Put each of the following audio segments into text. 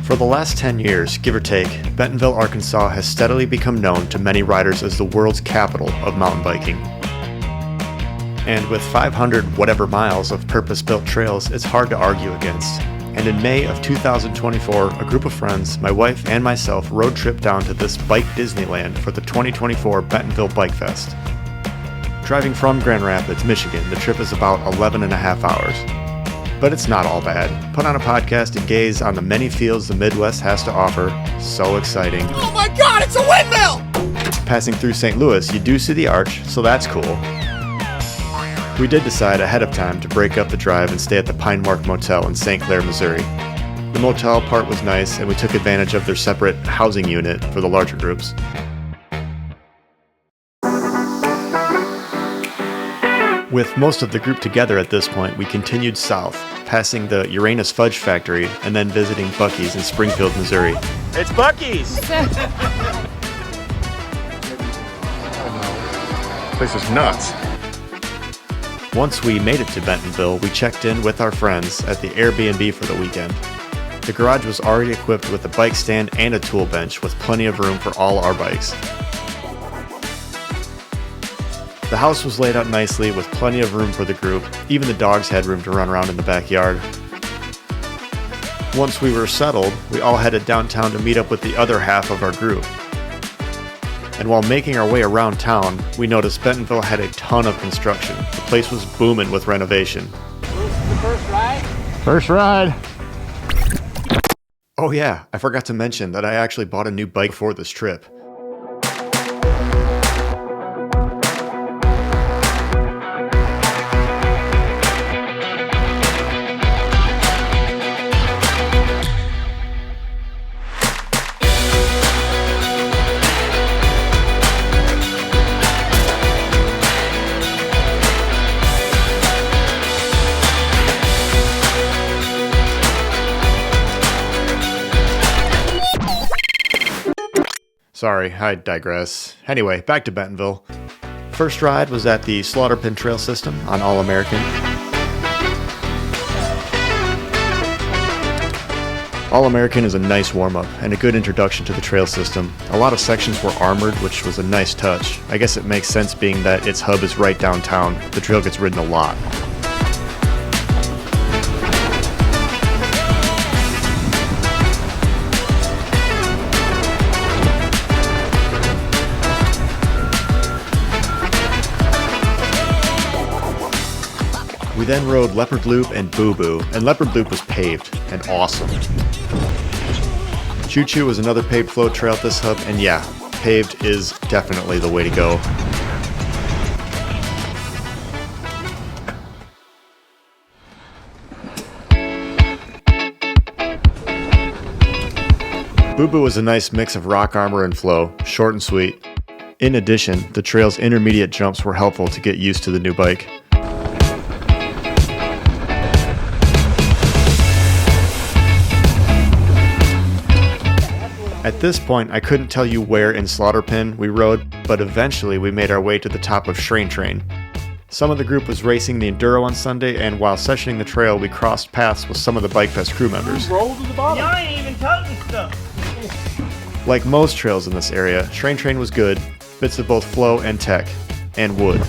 For the last 10 years, give or take, Bentonville, Arkansas has steadily become known to many riders as the world's capital of mountain biking. And with 500 whatever miles of purpose-built trails, it's hard to argue against. And in May of 2024, a group of friends, my wife and myself, road tripped down to this bike Disneyland for the 2024 Bentonville Bike Fest. Driving from Grand Rapids, Michigan, the trip is about 11 and a half hours. But it's not all bad. Put on a podcast and gaze on the many fields the Midwest has to offer. So exciting. Oh my God, it's a windmill! Passing through St. Louis, you do see the arch, so that's cool. We did decide ahead of time to break up the drive and stay at the Pine Mark Motel in St. Clair, Missouri. The motel part was nice, and we took advantage of their separate housing unit for the larger groups. With most of the group together at this point, we continued south, passing the Uranus Fudge Factory and then visiting buc-ees in Springfield, Missouri. It's buc-ees! This is nuts. Once we made it to Bentonville, we checked in with our friends at the Airbnb for the weekend. The garage was already equipped with a bike stand and a tool bench with plenty of room for all our bikes. The house was laid out nicely with plenty of room for the group. Even the dogs had room to run around in the backyard. Once we were settled, we all headed downtown to meet up with the other half of our group. And while making our way around town, we noticed Bentonville had a ton of construction. The place was booming with renovation. The first ride? First ride! Oh yeah, I forgot to mention that I actually bought a new bike for this trip. Sorry, I digress. Anyway, back to Bentonville. First ride was at the Slaughter Pin Trail System on All American. All American is a nice warm-up and a good introduction to the trail system. A lot of sections were armored, which was a nice touch. I guess it makes sense being that its hub is right downtown. The trail gets ridden a lot. We then rode Leopard Loop and Boo Boo, and Leopard Loop was paved and awesome. Choo Choo was another paved float trail at this hub, and yeah, paved is definitely the way to go. Boo Boo was a nice mix of rock armor and flow, short and sweet. In addition, the trail's intermediate jumps were helpful to get used to the new bike. At this point, I couldn't tell you where in Slaughter Pin we rode, but eventually we made our way to the top of Schrain Train. Some of the group was racing the Enduro on Sunday, and while sessioning the trail, we crossed paths with some of the Bike Fest crew members. Roll to the bottom. Y'all ain't even toting stuff. Like most trails in this area, Schrain Train was good, bits of both flow and tech, and wood.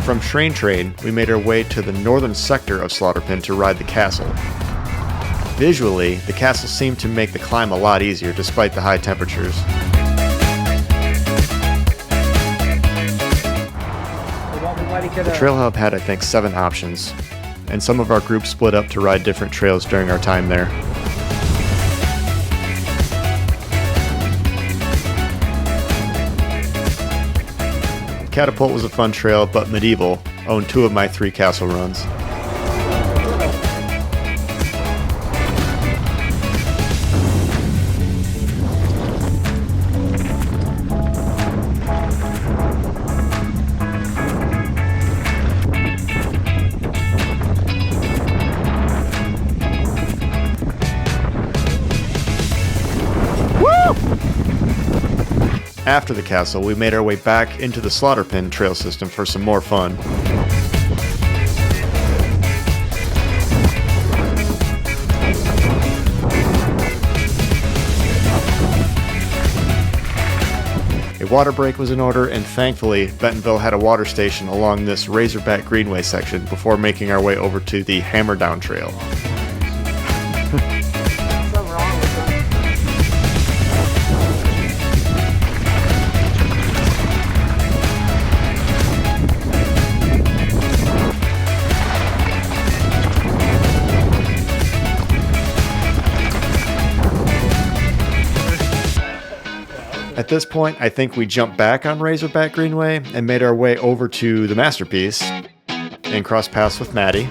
From Schrain Train, we made our way to the northern sector of Slaughter Pin to ride the castle. Visually, the castle seemed to make the climb a lot easier despite the high temperatures. The trail hub had, I think, 7 options, and some of our group split up to ride different trails during our time there. Catapult was a fun trail, but Medieval owned 2 of my 3 castle runs. After the castle, we made our way back into the slaughter pin trail system for some more fun. A water break was in order, and thankfully, Bentonville had a water station along this Razorback Greenway section before making our way over to the Hammer Down Trail. At this point, I think we jumped back on Razorback Greenway and made our way over to the Masterpiece and crossed paths with Maddie.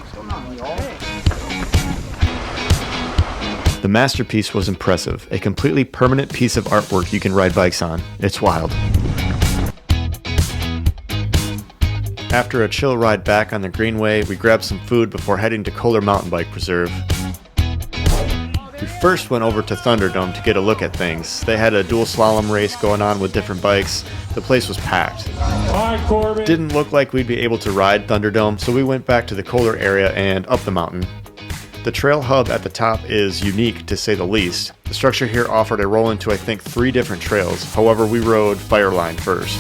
The Masterpiece was impressive, a completely permanent piece of artwork you can ride bikes on. It's wild. After a chill ride back on the Greenway, we grabbed some food before heading to Kohler Mountain Bike Preserve. We first went over to Thunderdome to get a look at things. They had a dual slalom race going on with different bikes. The place was packed. Hi, Corbin. Didn't look like we'd be able to ride Thunderdome, so we went back to the Kohler area and up the mountain. The trail hub at the top is unique, to say the least. The structure here offered a roll into, I think, 3 different trails. However, we rode Fireline first.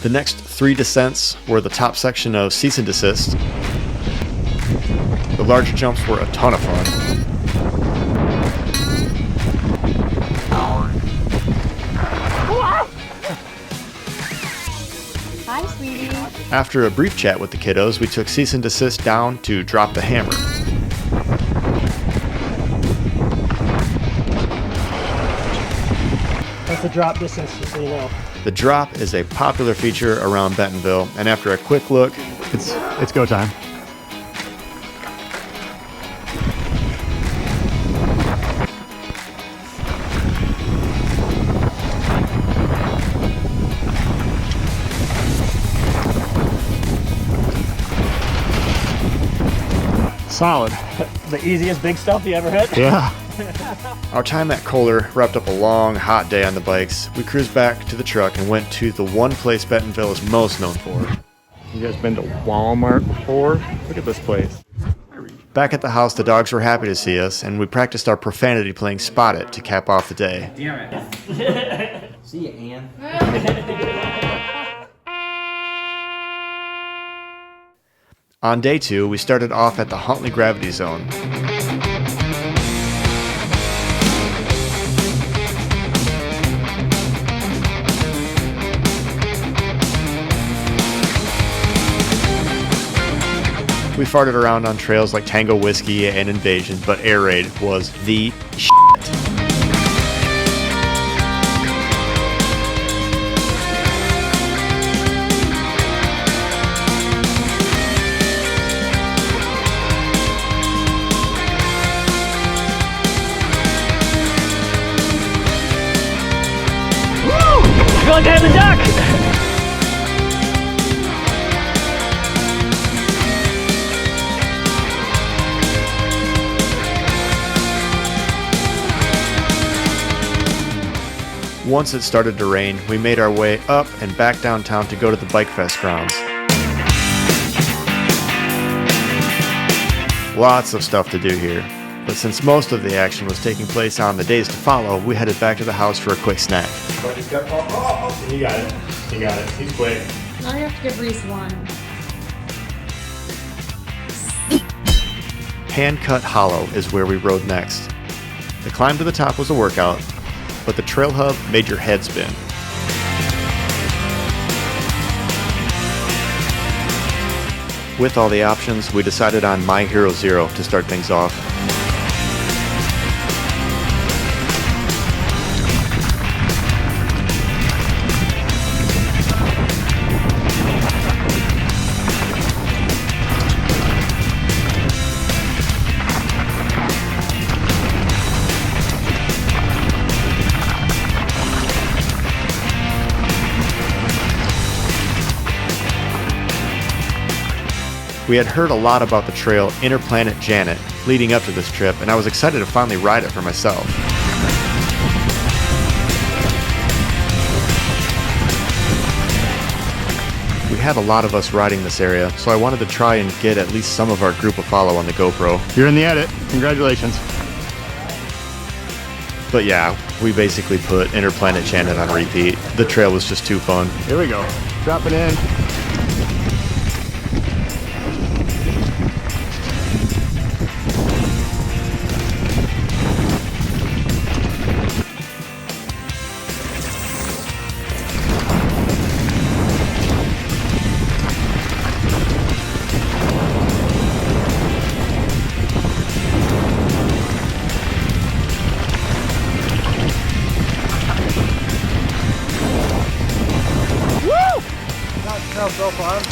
The next 3 descents were the top section of Cease and Desist. The large jumps were a ton of fun. Hi, sweetie. After a brief chat with the kiddos, we took Cease and Desist down to drop the hammer. That's the drop distance, just so you know. The drop is a popular feature around Bentonville, and after a quick look, it's go time. Solid. The easiest big stuff you ever hit? Yeah. Our time at Kohler wrapped up a long, hot day on the bikes. We cruised back to the truck and went to the one place Bentonville is most known for. You guys been to Walmart before? Look at this place. Back at the house, the dogs were happy to see us, and we practiced our profanity playing Spot It to cap off the day. Damn it. See ya, Ann. On day 2, we started off at the Huntley Gravity Zone. We farted around on trails like Tango Whiskey and Invasion, but Air Raid was the shit. Going down the duck! Once it started to rain, we made our way up and back downtown to go to the Bike Fest grounds. Lots of stuff to do here, but since most of the action was taking place on the days to follow, we headed back to the house for a quick snack. Oh, you got it. You got it. He's quick. Now you have to give Reese one. Hand Cut Hollow is where we rode next. The climb to the top was a workout, but the trail hub made your head spin. With all the options, we decided on My Hero Zero to start things off. We had heard a lot about the trail Interplanet Janet leading up to this trip, and I was excited to finally ride it for myself. We had a lot of us riding this area, so I wanted to try and get at least some of our group a follow on the GoPro. You're in the edit. Congratulations. But yeah, we basically put Interplanet Janet on repeat. The trail was just too fun. Here we go. Drop it in.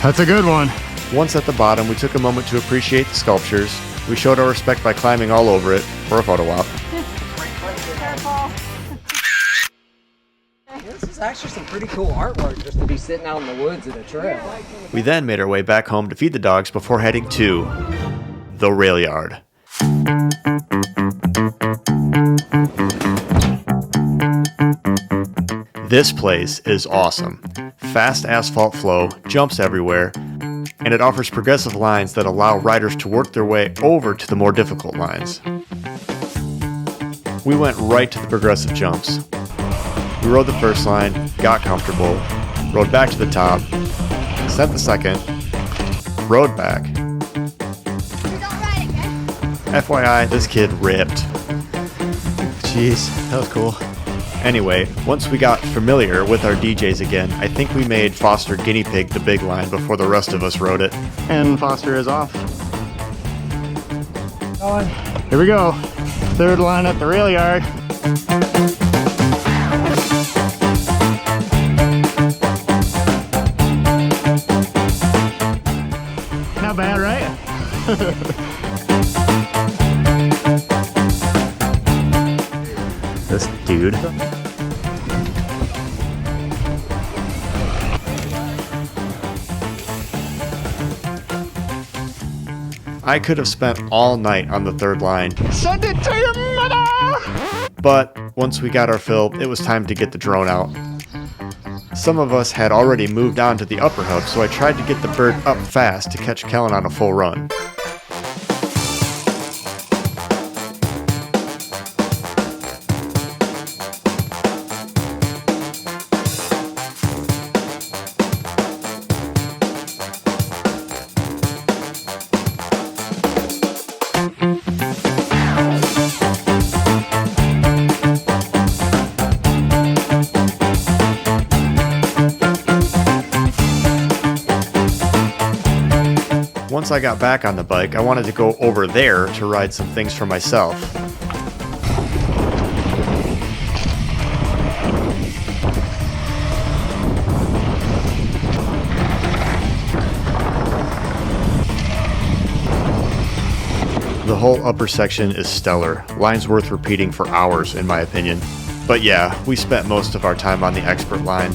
That's a good one. Once at the bottom, we took a moment to appreciate the sculptures. We showed our respect by climbing all over it for a photo op. This is actually some pretty cool artwork just to be sitting out in the woods at a trail. We then made our way back home to feed the dogs before heading to the rail yard. This place is awesome. Fast asphalt flow, jumps everywhere, and it offers progressive lines that allow riders to work their way over to the more difficult lines. We went right to the progressive jumps. We rode the first line, got comfortable, rode back to the top, sent the second, rode back. FYI, this kid ripped. Jeez, that was cool. Anyway, once we got familiar with our DJs again, I think we made Foster guinea pig the big line before the rest of us rode it. And Foster is off. Here we go. Third line at the rail yard. Not bad, right? This dude. I could have spent all night on the third line. Send it to your mother! But once we got our fill, it was time to get the drone out. Some of us had already moved on to the upper hub, so I tried to get the bird up fast to catch Kellen on a full run. Once I got back on the bike, I wanted to go over there to ride some things for myself. The whole upper section is stellar. Lines worth repeating for hours, in my opinion. But yeah, we spent most of our time on the expert line.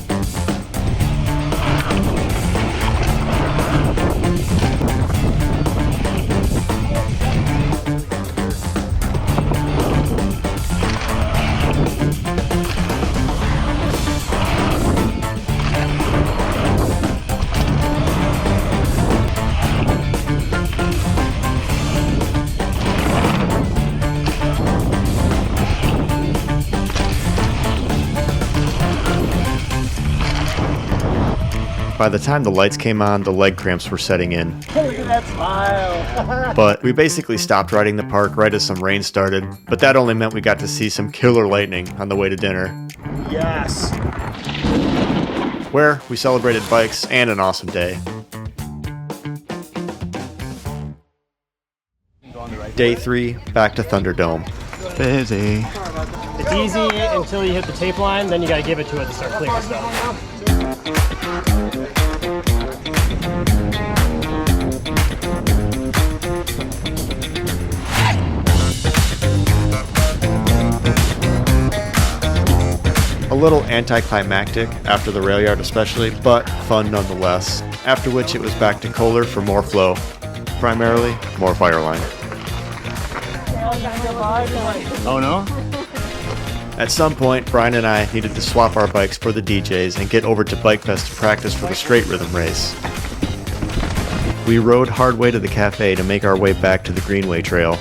By the time the lights came on, the leg cramps were setting in. Look at that smile. But we basically stopped riding the park right as some rain started, but that only meant we got to see some killer lightning on the way to dinner, Yes. where we celebrated bikes and an awesome day. Day 3, back to Thunderdome. Busy. It's easy until you hit the tape line, then you gotta give it to it to start clearing stuff. A little anticlimactic after the rail yard especially, but fun nonetheless, after which it was back to Kohler for more flow. primarily more fireline. Oh no? At some point, Brian and I needed to swap our bikes for the DJs and get over to Bike Fest to practice for the straight rhythm race. We rode hard way to the cafe to make our way back to the Greenway Trail.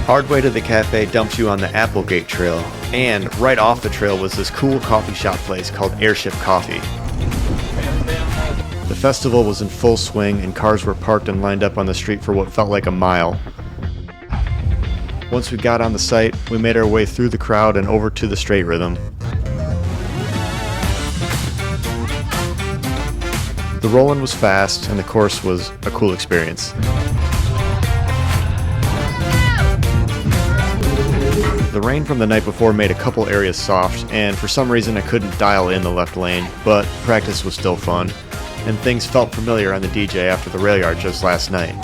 Hard way to the cafe dumps you on the Applegate Trail, and right off the trail was this cool coffee shop place called Airship Coffee. The festival was in full swing and cars were parked and lined up on the street for what felt like a mile. Once we got on the site, we made our way through the crowd and over to the straight rhythm. The roll-in was fast and the course was a cool experience. The rain from the night before made a couple areas soft, and for some reason I couldn't dial in the left lane, but practice was still fun, and things felt familiar on the DJ after the rail yard just last night.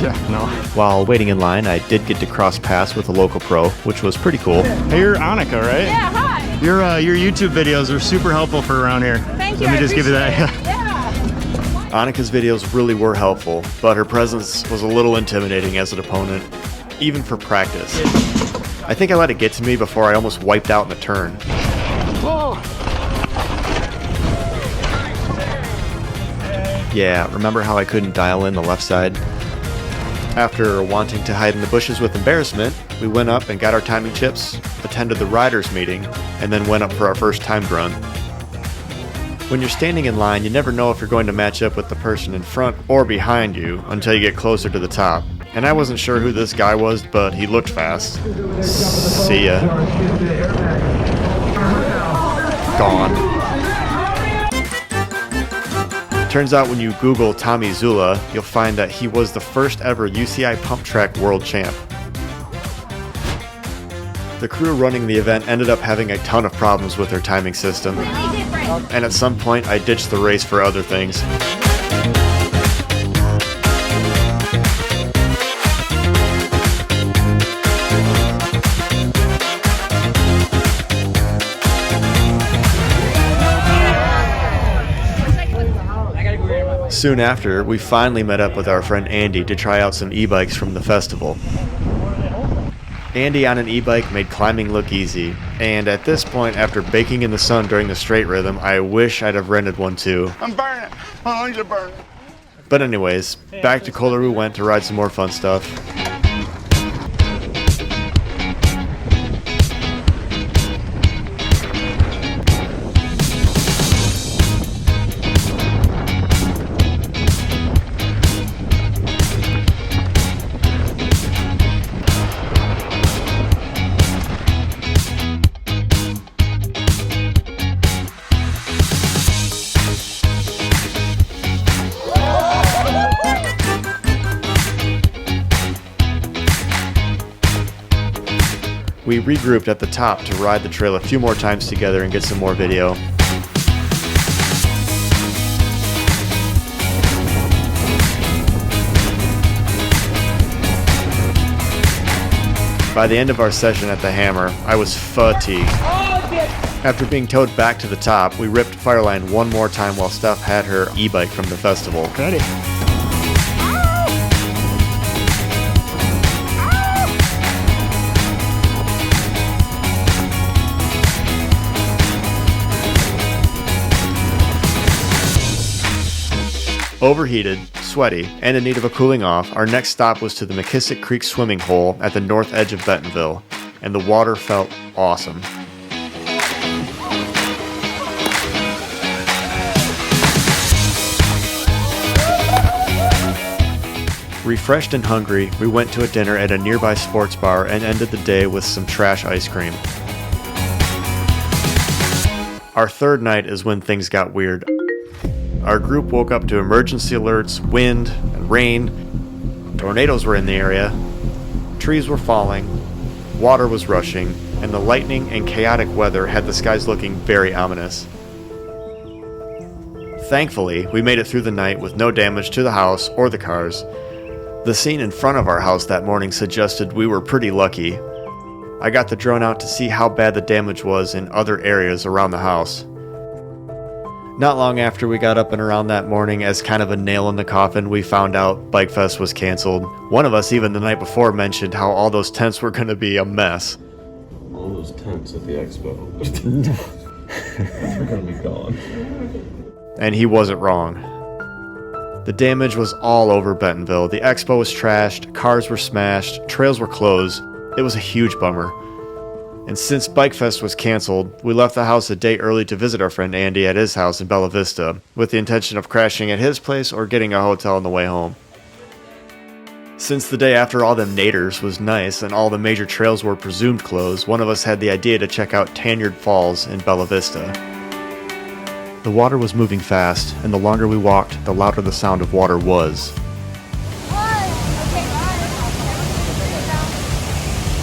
Yeah, no. While waiting in line, I did get to cross paths with a local pro, which was pretty cool. Hey, you're Annika, right? Yeah, hi. Your YouTube videos are super helpful for around here. Thank you. Let me I just give you that. appreciate it. Yeah. Annika's videos really were helpful, but her presence was a little intimidating as an opponent, even for practice. I think I let it get to me before I almost wiped out in the turn. Whoa. Yeah, remember how I couldn't dial in the left side? After wanting to hide in the bushes with embarrassment, we went up and got our timing chips, attended the riders meeting, and then went up for our first timed run. When you're standing in line, you never know if you're going to match up with the person in front or behind you until you get closer to the top. And I wasn't sure who this guy was, but he looked fast. See ya. Gone. Turns out when you Google Tommy Zula, you'll find that he was the first ever UCI pump track world champ. The crew running the event ended up having a ton of problems with their timing system, and at some point I ditched the race for other things. Soon after, we finally met up with our friend Andy to try out some e-bikes from the festival. Andy on an e-bike made climbing look easy, and at this point, after baking in the sun during the straight rhythm, I wish I'd have rented one too. I'm burning. My lungs are burning. But anyways, back to Kohler we went to ride some more fun stuff. We regrouped at the top to ride the trail a few more times together and get some more video. By the end of our session at the Hammer, I was fatigued. After being towed back to the top, we ripped Fireline one more time while Steph had her e-bike from the festival. Ready? Overheated, sweaty, and in need of a cooling off, our next stop was to the McKissick Creek swimming hole at the north edge of Bentonville, and the water felt awesome. Refreshed and hungry, we went to a dinner at a nearby sports bar and ended the day with some trash ice cream. Our third night is when things got weird. Our group woke up to emergency alerts, wind, and rain. Tornadoes were in the area. Trees were falling. Water was rushing. And the lightning and chaotic weather had the skies looking very ominous. Thankfully, we made it through the night with no damage to the house or the cars. The scene in front of our house that morning suggested we were pretty lucky. I got the drone out to see how bad the damage was in other areas around the house. Not long after we got up and around that morning, as kind of a nail in the coffin, we found out Bike Fest was canceled. One of us even the night before mentioned how all those tents were going to be a mess. All those tents at the expo. They're going to be gone. And he wasn't wrong. The damage was all over Bentonville. The expo was trashed, cars were smashed, trails were closed. It was a huge bummer. And since Bike Fest was canceled, we left the house a day early to visit our friend Andy at his house in Bella Vista, with the intention of crashing at his place or getting a hotel on the way home. Since the day after all them naders was nice and all the major trails were presumed closed, one of us had the idea to check out Tanyard Falls in Bella Vista. The water was moving fast, and the longer we walked, the louder the sound of water was.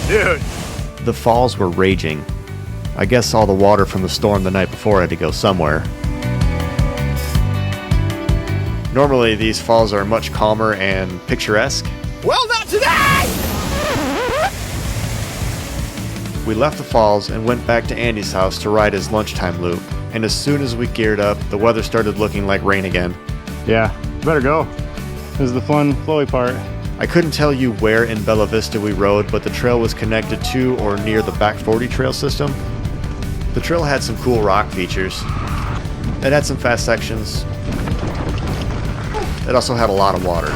Dude. The falls were raging. I guess all the water from the storm the night before had to go somewhere. Normally, these falls are much calmer and picturesque. Well, not today! We left the falls and went back to Andy's house to ride his lunchtime loop. And as soon as we geared up, the weather started looking like rain again. Yeah, better go. This is the fun, flowy part. I couldn't tell you where in Bella Vista we rode, but the trail was connected to or near the Back 40 trail system. The trail had some cool rock features. It had some fast sections. It also had a lot of water.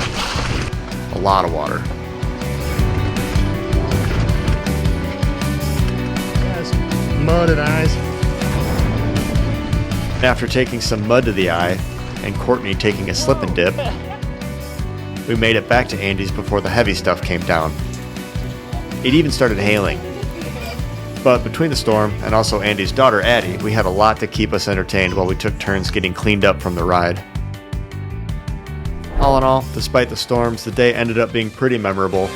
A lot of water. Yes, mud and eyes. After taking some mud to the eye, and Courtney taking a slip and dip, we made it back to Andy's before the heavy stuff came down. It even started hailing. But between the storm and also Andy's daughter Addie, we had a lot to keep us entertained while we took turns getting cleaned up from the ride. All in all, despite the storms, the day ended up being pretty memorable.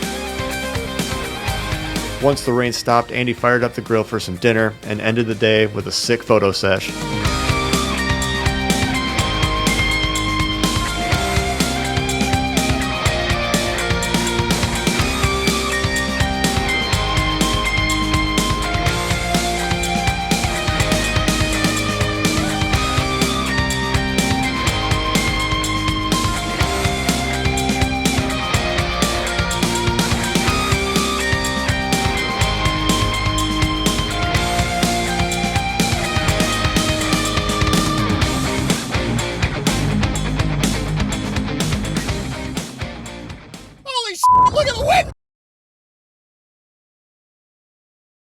Once the rain stopped, Andy fired up the grill for some dinner and ended the day with a sick photo sesh.